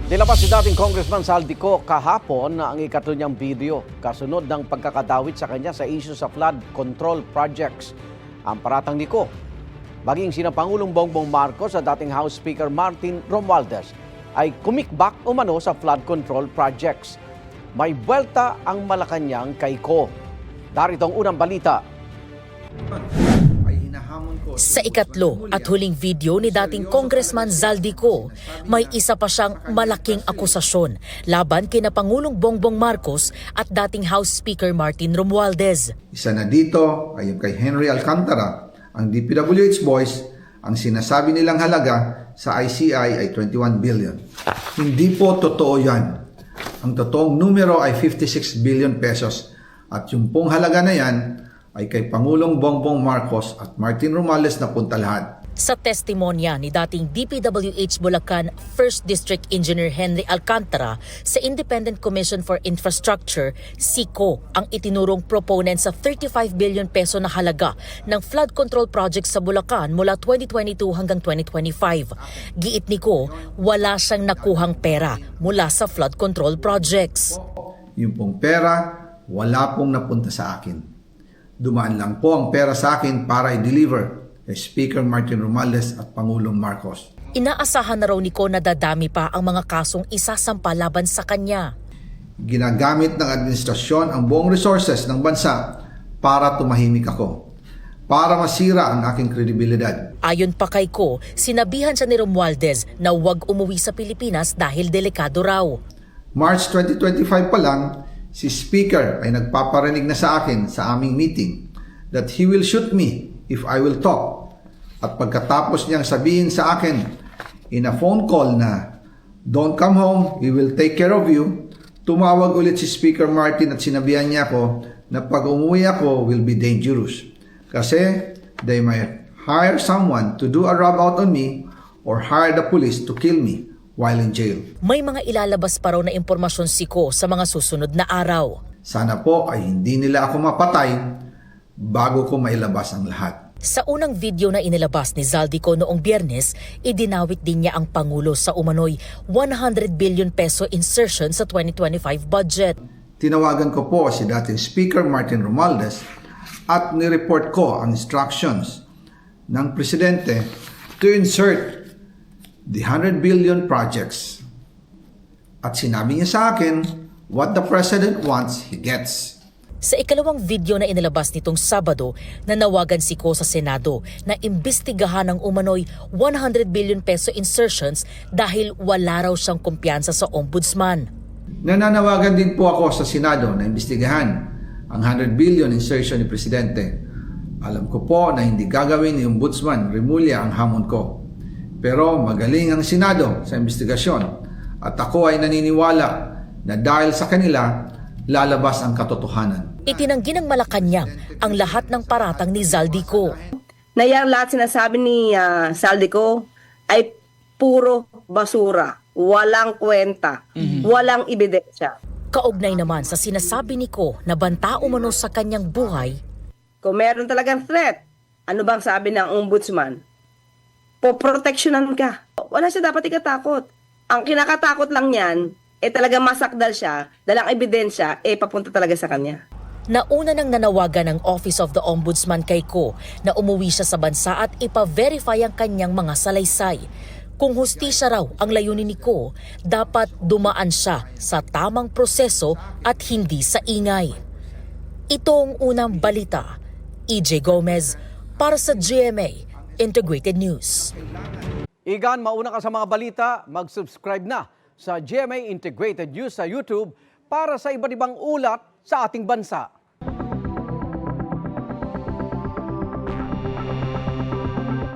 Nilabas si dating Congressman Saldico kahapon na ang ikatlo niyang video kasunod ng pagkakadawit sa kanya sa issue sa flood control projects. Ang paratang ni Ko, maging sina Pangulong Bongbong Marcos sa dating House Speaker Martin Romualdez ay kumikbak umano sa flood control projects. May buwelta ang Malacanang kay Ko. Darito ang unang balita. Sa ikatlo at huling video ni dating Congressman Zaldico, may isa pa siyang malaking akusasyon laban kina Pangulong Bongbong Marcos at dating House Speaker Martin Romualdez. Isa na dito ay yung kay Henry Alcantara, ang DPWH boys, ang sinasabi nilang halaga sa ICI ay 21 billion. Hindi po totoo yan. Ang totoong numero ay 56 billion pesos at yung pong halaga na yan ay kay Pangulong Bongbong Marcos at Martin Romualdez na punta lahat. Sa testimonya ni dating DPWH Bulacan 1st District Engineer Henry Alcantara sa Independent Commission for Infrastructure, SICO ang itinurong proponent sa 35 billion peso na halaga ng flood control project sa Bulacan mula 2022 hanggang 2025. Giit ni Ko, wala siyang nakuhang pera mula sa flood control projects. Yung pong pera, wala pong napunta sa akin. Dumaan lang po ang pera sa akin para i-deliver kay Speaker Martin Romualdez at Pangulong Marcos. Inaasahan na raw ni Ko na dadami pa ang mga kasong isasampa laban sa kanya. Ginagamit ng administrasyon ang buong resources ng bansa para tumahimik ako, para masira ang aking kredibilidad. Ayon pa kay Ko, sinabihan siya ni Romualdez na huwag umuwi sa Pilipinas dahil delikado raw. March 2025 pa lang, si Speaker ay nagpaparinig na sa akin sa aming meeting that he will shoot me if I will talk. At pagkatapos niyang sabihin sa akin in a phone call na don't come home, we will take care of you, tumawag ulit si Speaker Martin at sinabihan niya ako na pag umuwi ako will be dangerous. Kasi they might hire someone to do a rob out on me or hire the police to kill me while in jail. May mga ilalabas pa raw na impormasyon si Ko sa mga susunod na araw. Sana po ay hindi nila ako mapatay bago ko mailabas ang lahat. Sa unang video na inilabas ni Zaldico noong Biyernes, idinawit din niya ang Pangulo sa umano'y 100 billion peso insertion sa 2025 budget. Tinawagan ko po si dating Speaker Martin Romualdez at nireport ko ang instructions ng Presidente to insert the 100 billion projects. At sinabi niya sa akin, what the President wants, he gets. Sa ikalawang video na inilabas nitong Sabado, nanawagan si Ko sa Senado na imbestigahan ng umano'y 100 billion peso insertions dahil wala raw siyang kumpiyansa sa ombudsman. Nananawagan din po ako sa Senado na imbestigahan ang 100 billion insertion ni Presidente. Alam ko po na hindi gagawin ni Ombudsman Remulla ang hamon ko. Pero magaling ang Senado sa investigasyon at ako ay naniniwala na dahil sa kanila, lalabas ang katotohanan. Itinanggi ng Malacanang ang lahat ng paratang ni Zaldico. Na yan lahat sinasabi ni Zaldico ay puro basura, walang kwenta, walang ebidensya. Kaugnay naman sa sinasabi ni Ko na banta umano sa kanyang buhay. Kung meron talagang threat, ano bang sabi ng ombudsman? Poproteksyonan ka. Wala siya dapat ikatakot. Ang kinakatakot lang yan, talagang masakdal siya, dalang ebidensya, papunta talaga sa kanya. Nauna nang nanawagan ng Office of the Ombudsman kay Ko na umuwi siya sa bansa at ipa-verify ang kanyang mga salaysay. Kung hustisya raw ang layunin ni Ko, dapat dumaan siya sa tamang proseso at hindi sa ingay. Ito ang unang balita. EJ Gomez para sa GMA Integrated News. Igan, mauna ka sa mga balita, mag-subscribe na sa GMA Integrated News sa YouTube para sa iba't ibang ulat sa ating bansa.